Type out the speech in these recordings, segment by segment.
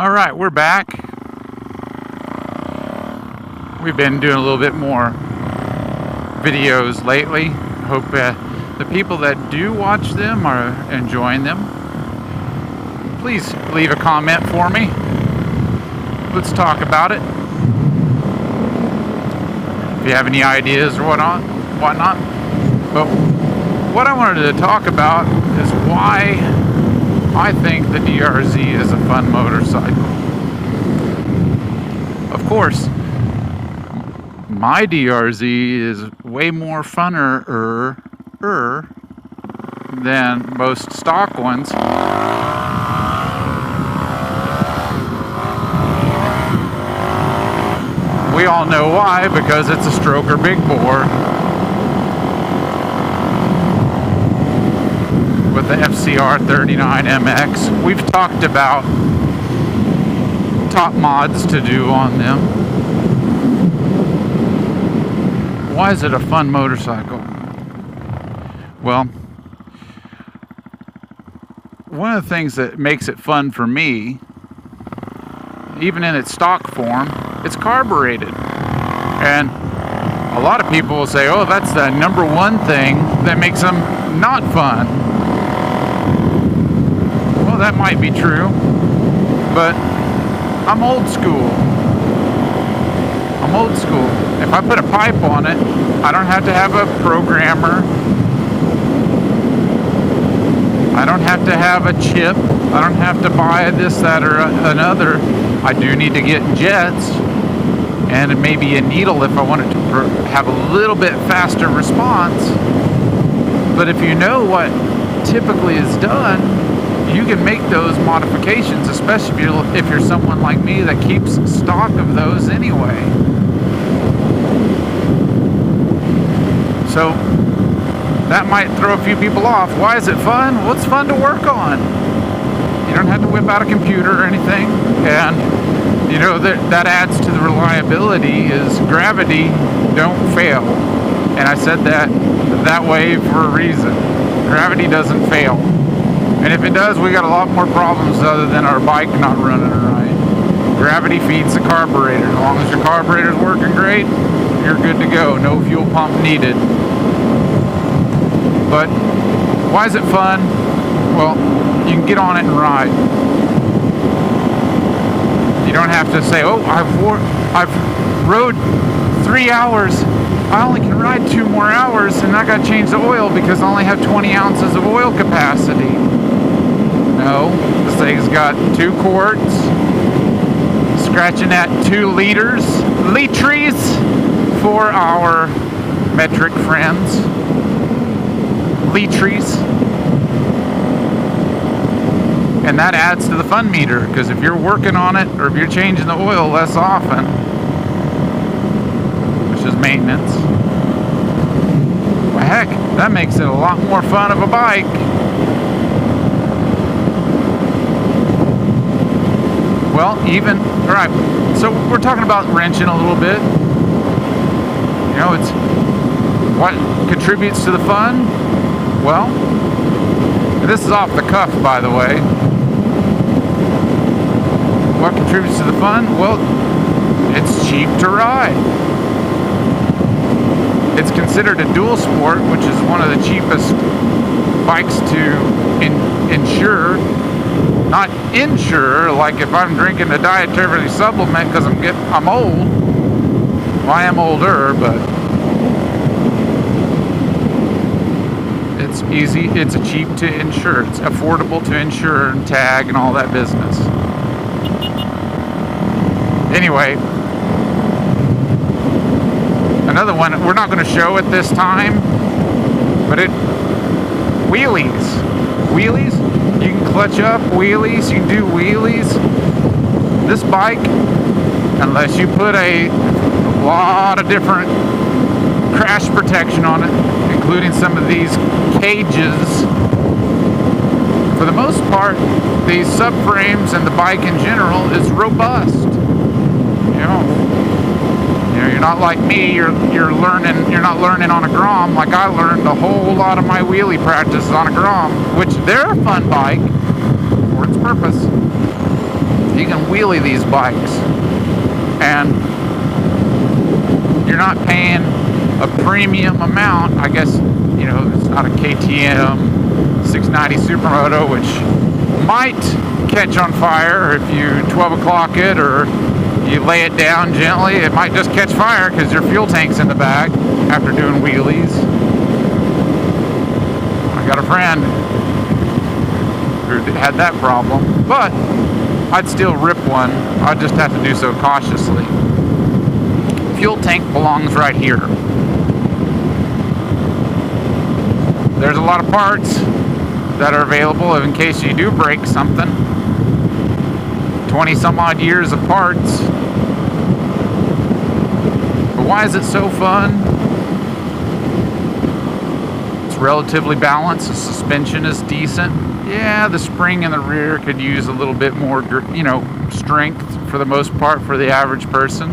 All right, we're back. We've been doing a little bit more videos lately. Hope the people that do watch them are enjoying them. Please leave a comment for me. Let's talk about it. If you have any ideas or whatnot. But what I wanted to talk about is why I think the DRZ is a fun motorcycle. Of course, my DRZ is way more funner than most stock ones. We all know why, because it's a stroker big bore with the FCR39MX. We've talked about top mods to do on them. Why is it a fun motorcycle? Well, one of the things that makes it fun for me, even in its stock form, it's carbureted. And a lot of people will say, oh, that's the number one thing that makes them not fun. Well, that might be true, but I'm old school. If I put a pipe on it, I don't have to have a programmer. I don't have to have a chip. I don't have to buy this, that, or another. I do need to get jets and maybe a needle if I want it to have a little bit faster response. But if you know what typically is done, you can make those modifications, especially if you're someone like me that keeps stock of those anyway. So that might throw a few people off. Why is it fun? Well, it's fun to work on. You don't have to whip out a computer or anything, and you know that adds to the reliability. Is gravity don't fail, and I said that way for a reason. Gravity doesn't fail, and if it does, we got a lot more problems other than our bike not running right. Gravity feeds the carburetor. As long as your carburetor's working great, you're good to go. No fuel pump needed. But why is it fun? Well, you can get on it and ride. You don't have to say, oh, I've rode 3 hours. I only can ride 2 more hours, and I got to change the oil because I only have 20 ounces of oil capacity. No, this thing's got 2 quarts, scratching at 2 liters for our metric friends. Liters. And that adds to the fun meter, because if you're working on it or if you're changing the oil less often, which is maintenance, well, heck, that makes it a lot more fun of a bike. Well, alright, so we're talking about wrenching a little bit. You know, it's what contributes to the fun. Well, this is off the cuff, by the way. What contributes to the fun? Well, it's cheap to ride. It's considered a dual sport, which is one of the cheapest bikes to insure. Not insure, like if I'm drinking a dietary supplement because I'm old. Well, I am older, but it's easy. It's cheap to insure. It's affordable to insure and tag and all that business. Anyway, another one we're not going to show at this time, but wheelies. You can clutch up wheelies. You can do wheelies. This bike, unless you put a lot of different crash protection on it, including some of these cages, for the most part, these subframes and the bike in general is robust. You know, you're not like me. You're not learning on a Grom like I learned a whole lot of my wheelie practice on a Grom, which they're a fun bike for its purpose. You can wheelie these bikes, and you're not paying a premium amount. I guess, you know, it's not a KTM 690 Supermoto, which might catch on fire if you 12 o'clock it, or you lay it down gently. It might just catch fire because your fuel tank's in the back after doing wheelies. I got a friend who had that problem, but I'd still rip one. I'd just have to do so cautiously. Fuel tank belongs right here. There's a lot of parts that are available in case you do break something. 20 some odd years of parts. But why is it so fun? It's relatively balanced. The suspension is decent. Yeah, the spring in the rear could use a little bit more, you know, strength for the most part for the average person.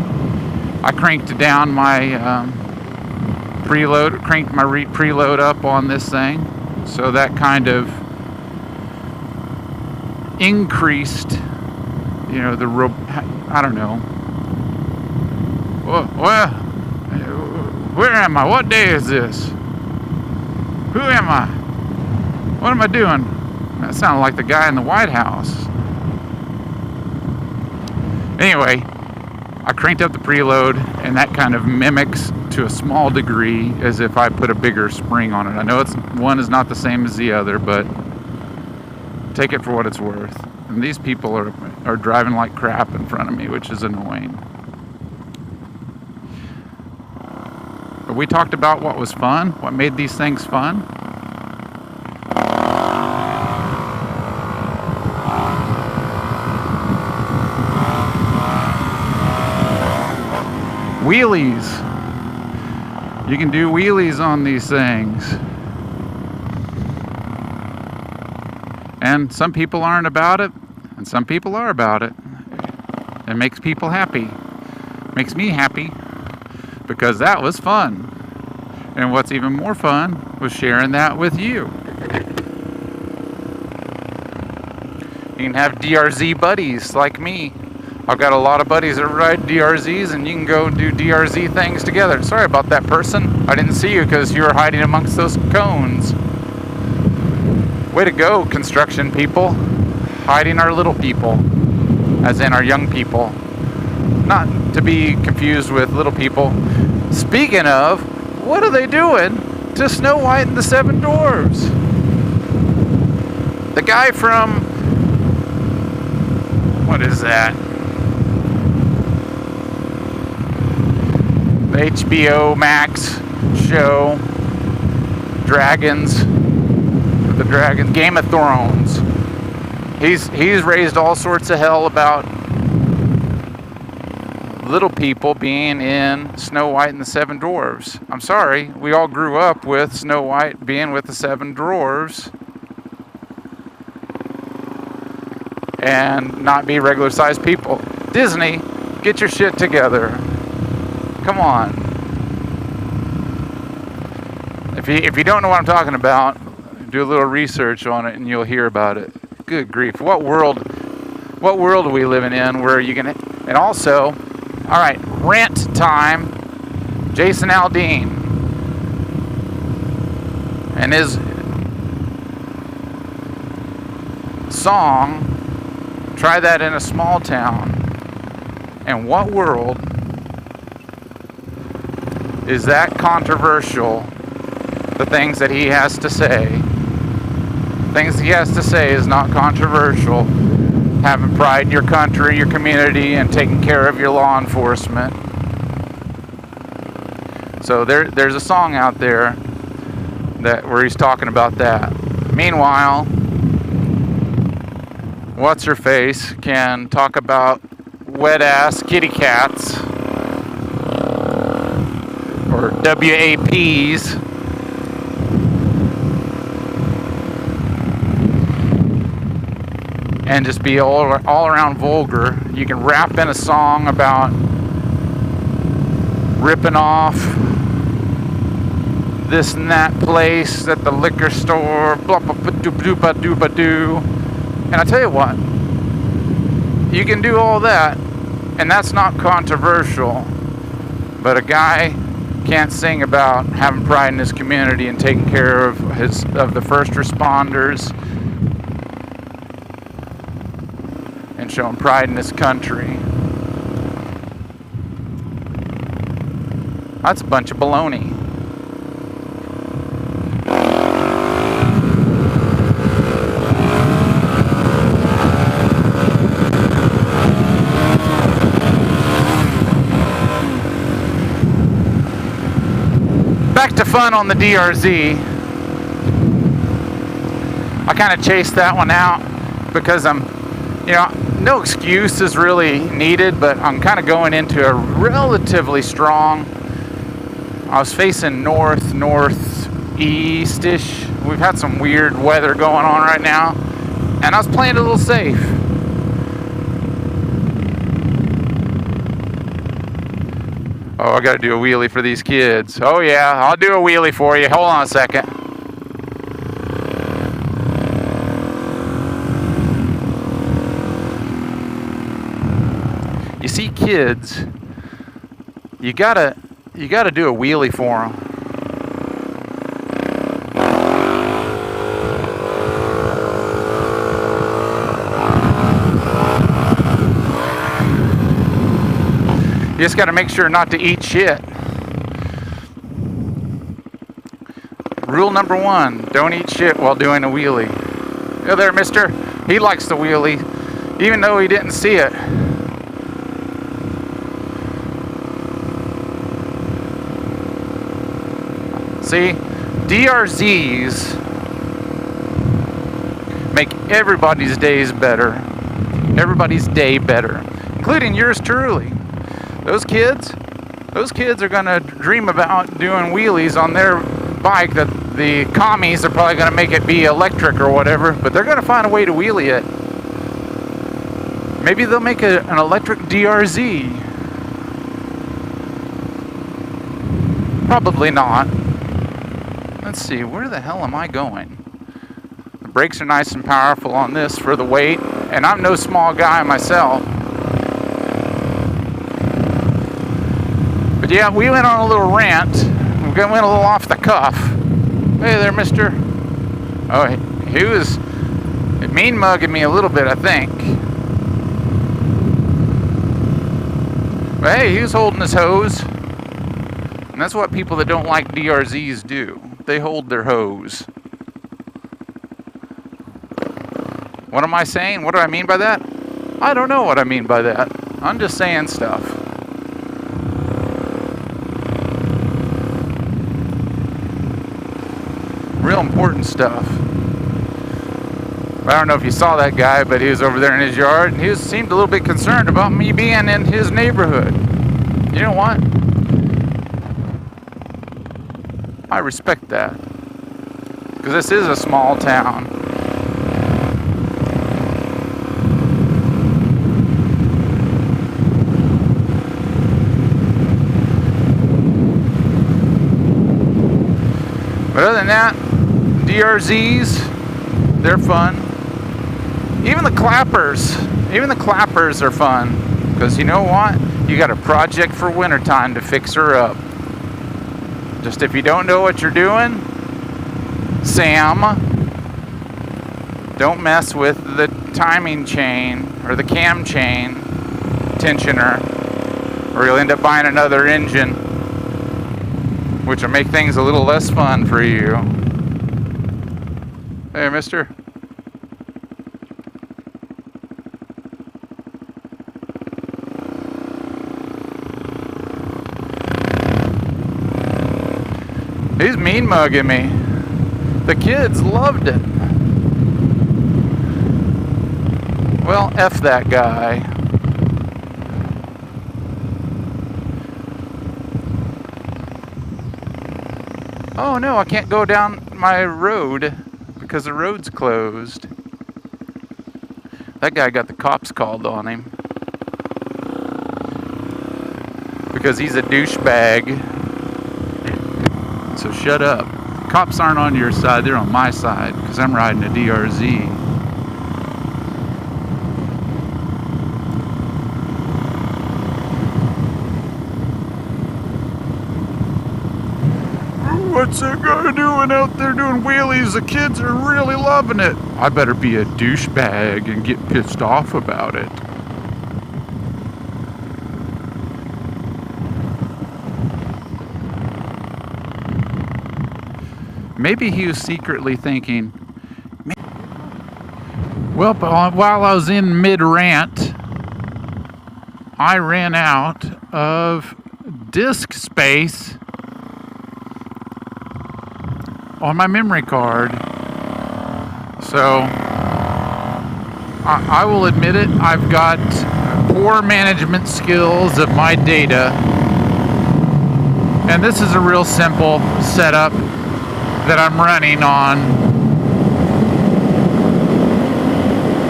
I cranked down my preload, cranked my preload up on this thing, so that kind of increased, you know, I don't know. Well, where am I? What day is this? Who am I? What am I doing? That sounded like the guy in the White House. Anyway, I cranked up the preload, and that kind of mimics to a small degree as if I put a bigger spring on it. I know one is not the same as the other, but take it for what it's worth. And these people are driving like crap in front of me, which is annoying. But we talked about what was fun, what made these things fun. Wheelies. You can do wheelies on these things. And some people aren't about it, and some people are about it. It makes people happy. Makes me happy, because that was fun. And what's even more fun was sharing that with you. You can have DRZ buddies like me. I've got a lot of buddies that ride DRZs, and you can go do DRZ things together. Sorry about that person. I didn't see you because you were hiding amongst those cones. Way to go, construction people. Hiding our little people, as in our young people. Not to be confused with little people. Speaking of, what are they doing to Snow White and the Seven Dwarfs? The guy from, what is that? The HBO Max show, Game of Thrones. He's raised all sorts of hell about little people being in Snow White and the Seven Dwarfs. I'm sorry, we all grew up with Snow White being with the Seven Dwarfs and not be regular sized people. Disney, get your shit together. Come on. If you don't know what I'm talking about, do a little research on it and you'll hear about it. Good grief. What world are we living in where you can... And also, all right, Rent time. Jason Aldean and his song, Try That in a Small Town. And what world is that controversial? The things that he has to say. Things he has to say is not controversial. Having pride in your country, your community, and taking care of your law enforcement. So there's a song out there where he's talking about that. Meanwhile, what's her face can talk about wet ass kitty cats or WAPs. And just be all around vulgar. You can rap in a song about ripping off this and that place at the liquor store, blah blah blah doo ba doo ba doo. And I tell you what, you can do all that, and that's not controversial. But a guy can't sing about having pride in his community and taking care of the first responders and showing pride in his country. That's a bunch of baloney. Back to fun on the DRZ. I kind of chased that one out because no excuse is really needed, but I'm kind of going into a relatively strong. I was facing northeast-ish. We've had some weird weather going on right now, and I was playing a little safe. Oh, I gotta do a wheelie for these kids. Oh yeah, I'll do a wheelie for you. Hold on a second. You see, kids, you gotta do a wheelie for them. You just got to make sure not to eat shit. Rule number 1, don't eat shit while doing a wheelie. Hey there, mister. He likes the wheelie, even though he didn't see it. See, DRZs make everybody's days better. Everybody's day better, including yours truly. Those kids are gonna dream about doing wheelies on their bike that the commies are probably gonna make it be electric or whatever, but they're gonna find a way to wheelie it. Maybe they'll make an electric DRZ. Probably not. Let's see, where the hell am I going? The brakes are nice and powerful on this for the weight, and I'm no small guy myself. But yeah, we went on a little rant. We went a little off the cuff. Hey there, mister. Oh, he was mean mugging me a little bit, I think. But hey, he was holding his hose. And that's what people that don't like DRZs do. They hold their hose. What am I saying? What do I mean by that? I don't know what I mean by that. I'm just saying stuff. Real important stuff. I don't know if you saw that guy, but he was over there in his yard, and he seemed a little bit concerned about me being in his neighborhood. You know what? I respect that. Because this is a small town. But other than that, DRZs, they're fun. Even the clappers are fun. Because you know what? You got a project for wintertime to fix her up. Just if you don't know what you're doing, Sam, don't mess with the timing chain or the cam chain tensioner, or you'll end up buying another engine, which will make things a little less fun for you. Hey, mister. He's mean mugging me. The kids loved it. Well, F that guy. Oh no, I can't go down my road because the road's closed. That guy got the cops called on him because he's a douchebag. So shut up. Cops aren't on your side, they're on my side because I'm riding a DRZ. what's that guy doing out there doing wheelies? The kids are really loving it. I better be a douchebag and get pissed off about it. Maybe he was secretly thinking, well, while I was in mid-rant, I ran out of disk space on my memory card. So I will admit it, I've got poor management skills of my data, and this is a real simple setup that I'm running on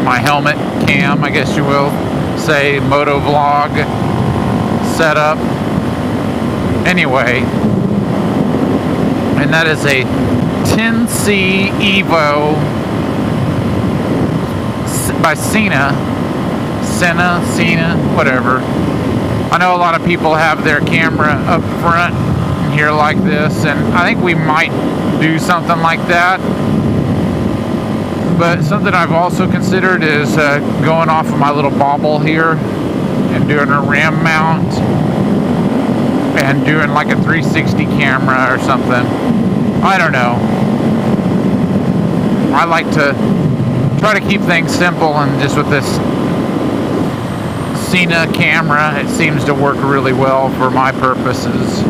my helmet cam, I guess you will say, moto vlog setup. Anyway, and that is a 10C Evo by Cena, whatever. I know a lot of people have their camera up front here like this, and I think we might do something like that. But something I've also considered is going off of my little bobble here and doing a rim mount and doing like a 360 camera or something. I don't know. I like to try to keep things simple, and just with this Cena camera, it seems to work really well for my purposes.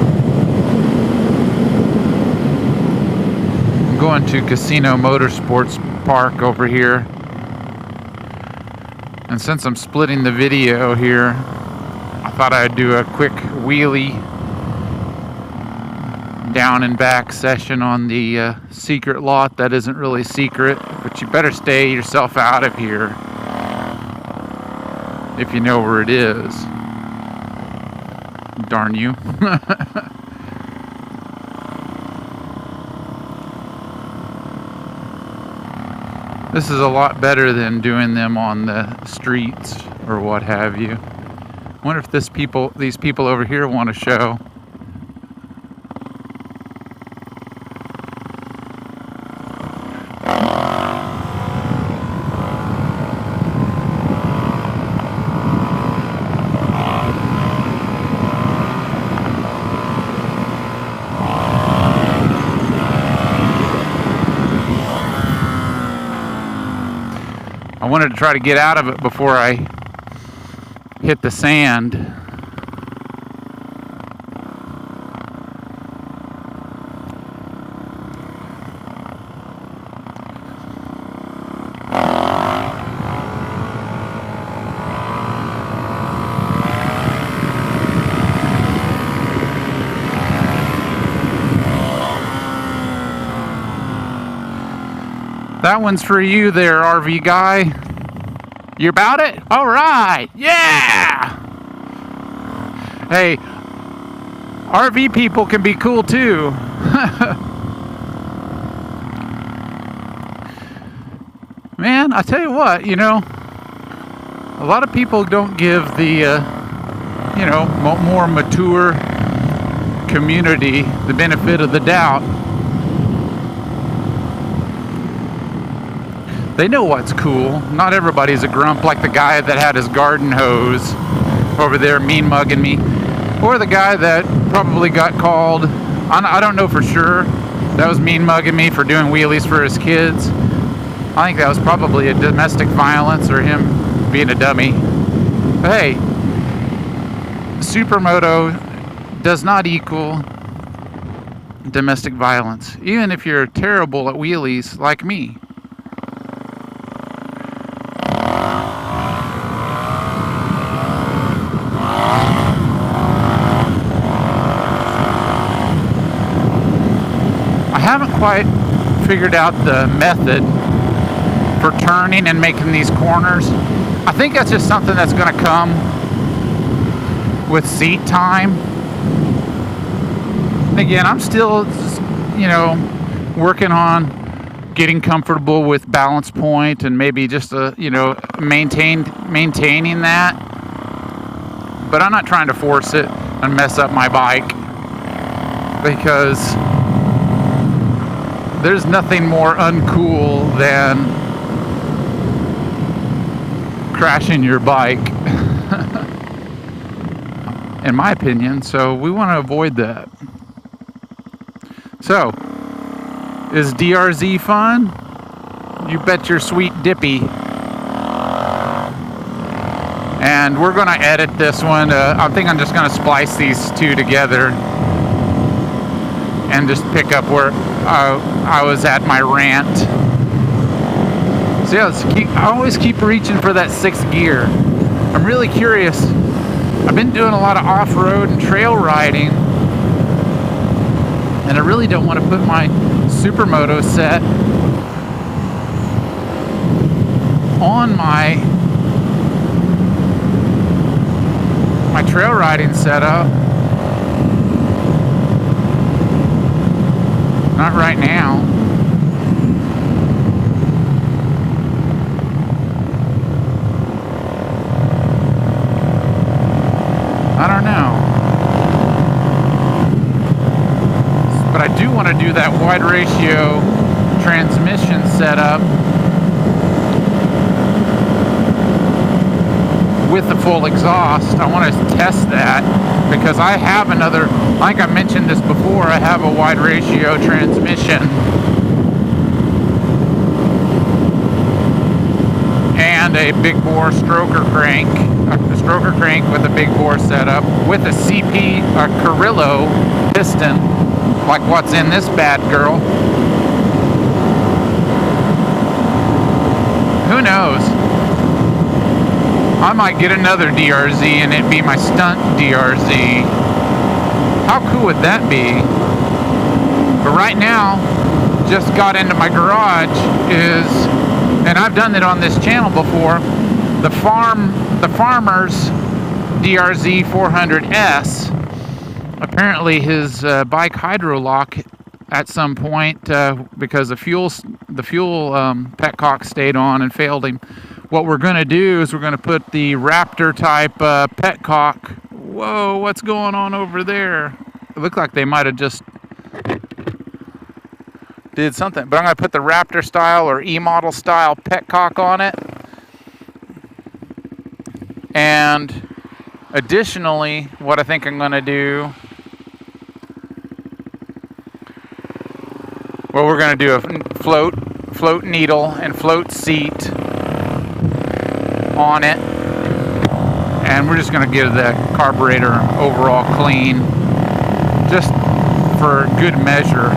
I'm going to Casino Motorsports Park over here, and since I'm splitting the video here, I thought I'd do a quick wheelie down and back session on the secret lot that isn't really secret, but you better stay yourself out of here if you know where it is. Darn you. This is a lot better than doing them on the streets or what have you. I wonder if these people over here want to show. I wanted to try to get out of it before I hit the sand. That one's for you there, RV guy. You about it? All right. Yeah. Hey, RV people can be cool too. Man, I tell you what, you know, a lot of people don't give the, you know, more mature community the benefit of the doubt. They know what's cool. Not everybody's a grump like the guy that had his garden hose over there mean mugging me. Or the guy that probably got called, I don't know for sure, that was mean mugging me for doing wheelies for his kids. I think that was probably a domestic violence or him being a dummy. But hey, supermoto does not equal domestic violence, even if you're terrible at wheelies like me. I haven't quite figured out the method for turning and making these corners. I think that's just something that's going to come with seat time. And again, I'm still, you know, working on getting comfortable with balance point and maybe just you know, maintaining that. But I'm not trying to force it and mess up my bike, because there's nothing more uncool than crashing your bike, in my opinion. So we want to avoid that. So, is DRZ fun? You bet your sweet dippy. And we're going to edit this one. I think I'm just going to splice these two together and just pick up where I was at my rant. So yeah, I always keep reaching for that 6th gear. I'm really curious. I've been doing a lot of off-road and trail riding, and I really don't want to put my Supermoto set on my trail riding setup. Not right now. I don't know. But I do want to do that wide ratio transmission setup with the full exhaust. I want to test that because I have another, like I mentioned this before, I have a wide ratio transmission and a big bore stroker crank with a big bore setup with a CP, a Carrillo piston, like what's in this bad girl. Who knows? I might get another DRZ and it'd be my stunt DRZ. How cool would that be? But right now, just got into my garage and I've done it on this channel before, the farmer's DRZ400s. Apparently his bike hydrolock at some point because the fuel petcock stayed on and failed him. What we're going to do is we're going to put the Raptor type petcock. Whoa, what's going on over there? It looked like they might have just did something. But I'm going to put the Raptor style or E-model style petcock on it. And additionally, what I think I'm going to do, well, we're going to do a float needle and float seat on it, and we're just going to give the carburetor overall clean just for good measure.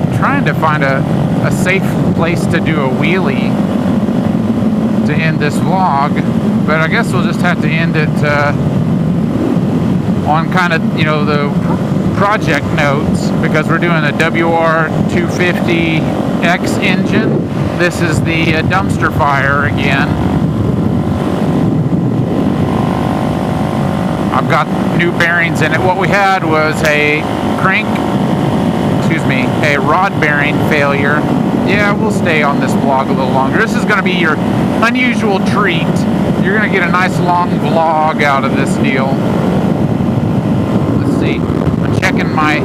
I'm trying to find a safe place to do a wheelie to end this vlog, but I guess we'll just have to end it on kind of, you know, the project notes, because we're doing a WR250X engine. This is the dumpster fire again. I've got new bearings in it. What we had was a rod bearing failure. Yeah, we'll stay on this vlog a little longer. This is going to be your unusual treat. You're going to get a nice long vlog out of this deal. Let's see. I'm checking my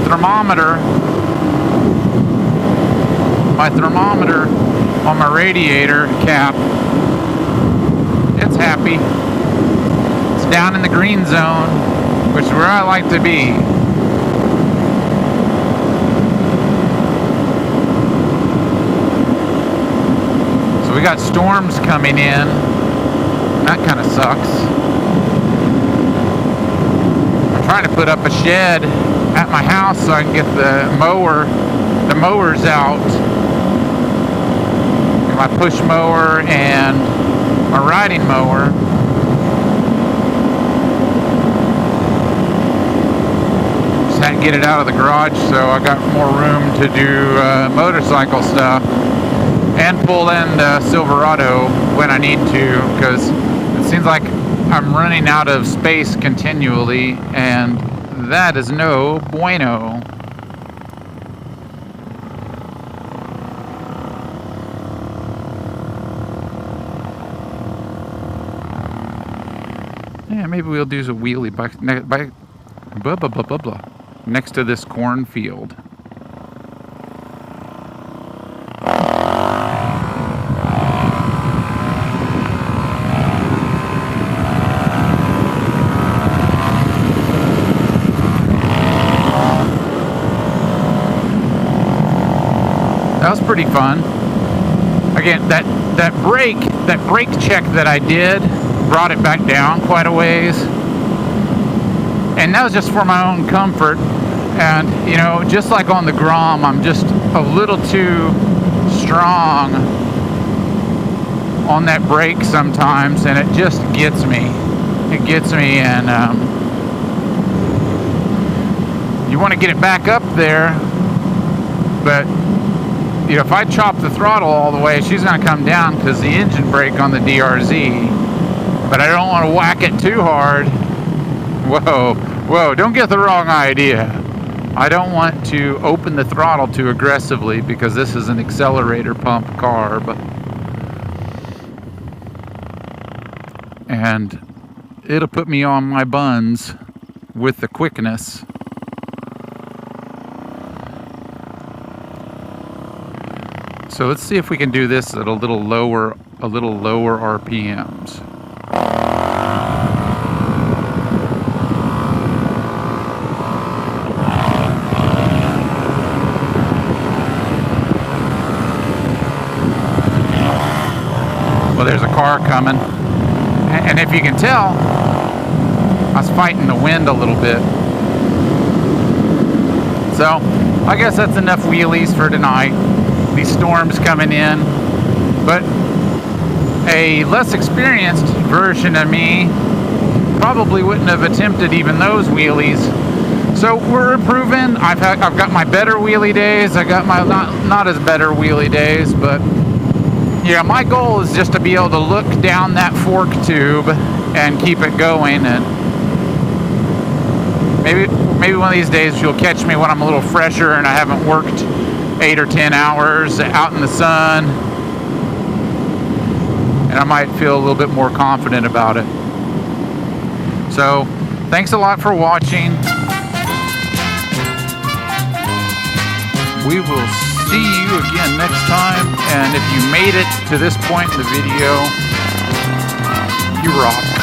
thermometer. On my radiator cap. It's happy. It's down in the green zone, which is where I like to be. So we got storms coming in. That kind of sucks. I'm trying to put up a shed at my house so I can get the mowers out. My push mower and my riding mower. Just had to get it out of the garage so I got more room to do motorcycle stuff and pull in the Silverado when I need to, because it seems like I'm running out of space continually, and that is no bueno. Yeah, maybe we'll do a wheelie by blah, blah, blah, blah, blah. next to this cornfield. That was pretty fun. Again, that brake check that I did brought it back down quite a ways. And that was just for my own comfort. And, you know, just like on the Grom, I'm just a little too strong on that brake sometimes, and it just gets me. It gets me, and you want to get it back up there, but you know, if I chop the throttle all the way, she's going to come down because the engine brake on the DRZ. But I don't want to whack it too hard. Whoa, don't get the wrong idea. I don't want to open the throttle too aggressively because this is an accelerator pump carb. And it'll put me on my buns with the quickness. So let's see if we can do this at a little lower RPMs. Well, there's a car coming. And if you can tell, I was fighting the wind a little bit. So I guess that's enough wheelies for tonight. These storms coming in, but a less experienced version of me probably wouldn't have attempted even those wheelies. So we're improving. I've got my better wheelie days. I got my not as better wheelie days, but yeah, my goal is just to be able to look down that fork tube and keep it going. And maybe one of these days you'll catch me when I'm a little fresher and I haven't worked 8 or 10 hours out in the sun, and I might feel a little bit more confident about it. So thanks a lot for watching. We will see you again next time, and if you made it to this point in the video, you rock.